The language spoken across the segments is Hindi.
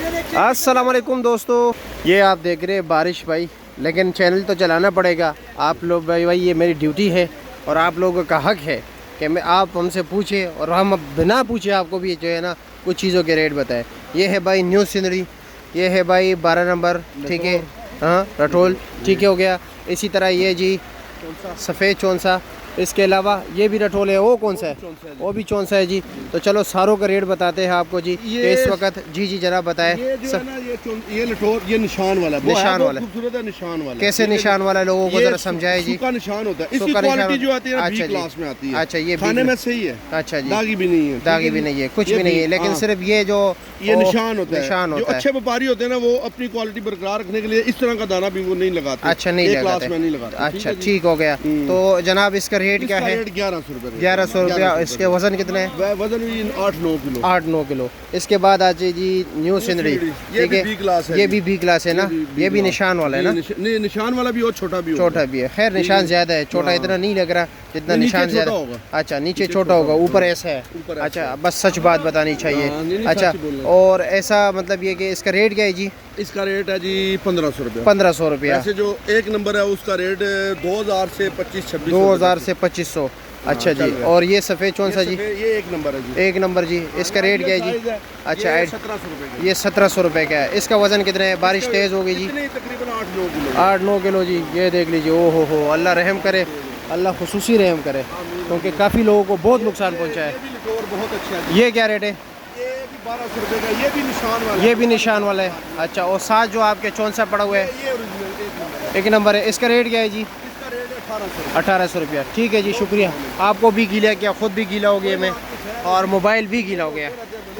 अस्सलाम वालेकुम दोस्तों, ये आप देख रहे हैं बारिश भाई, लेकिन चैनल तो चलाना पड़ेगा आप लोग भाई ये मेरी ड्यूटी है और आप लोगों का हक है कि मैं आप हमसे पूछे और हम बिना पूछे आपको भी जो है ना कुछ चीज़ों के रेट बताएं। ये है भाई न्यू सीनरी, ये है भाई 12 नंबर, ठीक है, हाँ रटोल, ठीक है हो गया। इसी तरह ये जी सफ़ेद चौंसा, इसके अलावा ये भी रटोल है, वो कौन सा है? वो भी चौंसा है जी। तो चलो सारों का रेट बताते हैं आपको जी इस वक्त। जी जी जनाब बताएं। ये लटोर, ये निशान वाला, निशान वाला, खूबसूरत है निशान वाला। कैसे निशान वाला लोगों को जरा समझाए जी। सूखा निशान होता है, इसकी क्वालिटी जो आती है ना बी क्लास में आती है। अच्छा, ये खाने में सही है, अच्छा जी, दागी भी नहीं है, दागी भी नहीं है, कुछ भी नहीं है, लेकिन सिर्फ ये जो ये निशान होता है, निशान होता है। अच्छे व्यापारी होते हैं ना वो अपनी क्वालिटी बरकरार रखने के लिए इस तरह का दाना भी वो नहीं लगाते। अच्छा, नहीं लगाते। अच्छा ठीक हो गया। तो जनाब इसका रेट क्या है? 1100 रुपये। 1100 रुपया। इसके वजन कितने हैं? वजन भी 8-9 किलो। 8-9 किलो। इसके बाद आज जी न्यू सीनरी, ठीक है, ये भी बी क्लास है ना, ये भी निशान वाला है ना? नहीं, निशान वाला भी और छोटा भी है। खैर निशान ज्यादा है, छोटा इतना नहीं लग रहा जितना निशान ज्यादा होगा। अच्छा, नीचे छोटा होगा, ऊपर ऐसा है। अच्छा, बस सच बात बतानी चाहिए। अच्छा, और ऐसा मतलब ये कि इसका रेट क्या है जी? इसका रेट है जी 1500 रुपया। 1500 रुपया। ऐसे जो एक नंबर है उसका रेट 2000 से 25-26। 2000 से 2500। अच्छा जी। और ये सफ़ेद कौन सा जी? ये एक नंबर है जी। एक नंबर जी। इसका रेट क्या है जी? अच्छा, 1700 रुपये। ये 1700 रुपये का है। इसका वजन कितना है? बारिश तेज़ हो गई जी, तकरीबन 8-9 किलो। 8-9 किलो जी। ये देख लीजिए, ओ हो, अल्लाह रहम करे, अल्लाह खुसूसी रहम करे, क्योंकि काफ़ी लोगों को बहुत नुकसान पहुँचा है। बहुत अच्छा है। ये क्या रेट है? 1200 रुपये का। ये भी निशान वाला, ये भी निशान वाला है। अच्छा, और साथ जो आपके चौंसा पड़ा हुआ है ये ओरिजिनल एक नंबर है। इसका रेट क्या है जी? इसका रेट 1800। 1800 रुपया। ठीक है जी, शुक्रिया। आपको भी गीला किया, ख़ुद भी गीला हो गया मैं, और मोबाइल भी गीला हो गया।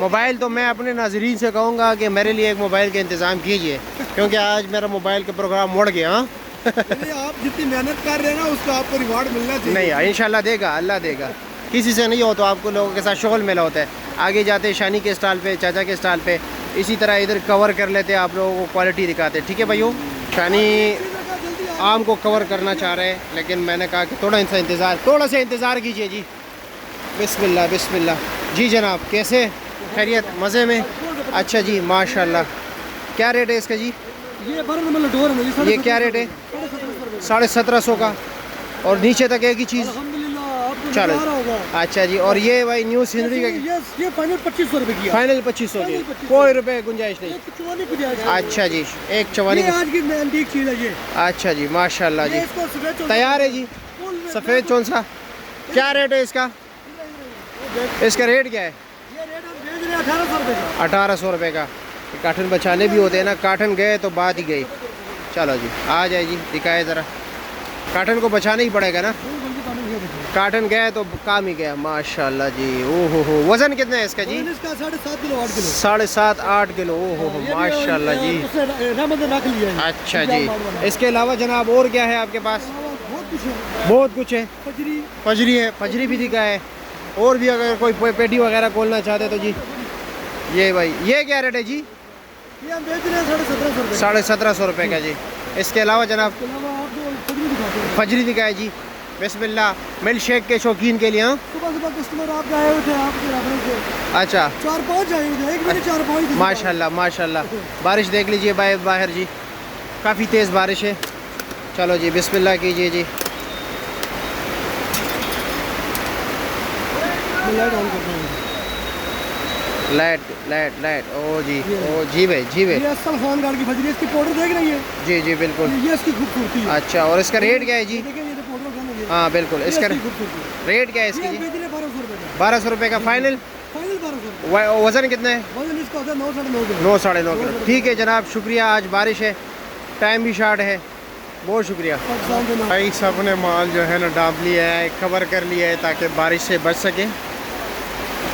मोबाइल तो मैं अपने नाजरीन से कहूँगा कि मेरे लिए एक मोबाइल का इंतज़ाम कीजिए, क्योंकि आज मेरा मोबाइल का प्रोग्राम मुड़ गया। हाँ आप जितनी मेहनत कर रहे हैं ना उसका आपको रिवार्ड मिलना चाहिए। नहीं, इंशाल्लाह देगा, अल्लाह देगा। किसी से नहीं हो तो आपको लोगों के साथ शोल मिला होता है। आगे जाते शानी के स्टॉल पे, चाचा के स्टॉल पे, इसी तरह इधर कवर कर लेते हैं, आप लोगों को क्वालिटी दिखाते हैं। ठीक है भाइयों, शानी आम को कवर करना चाह रहे हैं, लेकिन मैंने कहा कि थोड़ा सा इंतज़ार कीजिए जी। बिस्मिल्लाह बिस्मिल्लाह। जी जनाब, कैसे? खैरियत? मज़े में? अच्छा जी, माशाल्लाह। क्या रेट है इसका जी? ये क्या रेट है? 1750 का। और नीचे तक एक ही चीज़? चलो, अच्छा जी। और ये भाई न्यू सीनरी का ये फाइनल 2500 रुपये की। फाइनल 2500 की, कोई रुपए गुंजाइश नहीं। अच्छा जी, एक 54 आज की एंटीक चीज़ है ये। अच्छा जी, माशाल्लाह जी। तैयार है जी। सफ़ेद चौंसा क्या रेट है इसका? इसका रेट क्या है? 1800 रुपये का। काटन बचाने भी होते हैं ना, काटन गए तो बात ही गई। चलो जी, आ जाए जी, दिखाए ज़रा। काटन को बचाना ही पड़ेगा ना, काटन गया तो काम ही गया। माशाल्लाह जी, ओहो हो। वज़न कितना है इसका जी? इसका 7.5 किलो, 8 किलो। 7.5-8 किलो। ओहो हो, माशाल्लाह जी। रख लिया है। अच्छा जी। इसके अलावा जनाब और क्या है आपके पास? बहुत कुछ है। फजरी है, फजरी भी दिखा है। और भी अगर कोई पेटी वगैरह खोलना चाहते तो जी, ये भाई ये क्या रेट है जी? ये हम बेच रहे हैं 1750 रुपये। 1750 रुपये का जी। इसके अलावा जनाब फजरी दिखाए जी। बिस्मिल्लाह। मिल्क शेक के शौकीन के लिए। हाँ, सुबह कस्टमर आप आए हुए थे, आपके अच्छा 4-5 आए हुए थे, एक मेरे 4-5। माशाल्लाह माशाल्लाह। बारिश देख लीजिए बाहर जी, काफ़ी तेज़ बारिश है। चलो जी, बिस्मिल्लाह कीजिए जी। लाइट। ओ जी, ओ जी भाई, जी भाई। ये असल खान गाड़ की फजरी, इसकी पाउडर देख रही है? जी जी बिल्कुल। ये इसकी खूबसूरती है। अच्छा, और इसका रेट क्या है जी? हाँ बिल्कुल। इसका रेट क्या है इसकी जी? 1200 रुपये का फाइनल। वज़न कितना है? वजन इसका होता है 9-9.5 किलो। 9-9.5 किलो। ठीक है जनाब, शुक्रिया। आज बारिश है, टाइम भी शार्ट है, बहुत शुक्रिया भाई। सब ने माल जो है ना डांप लिया है, कवर कर लिया है ताकि बारिश से बच सके।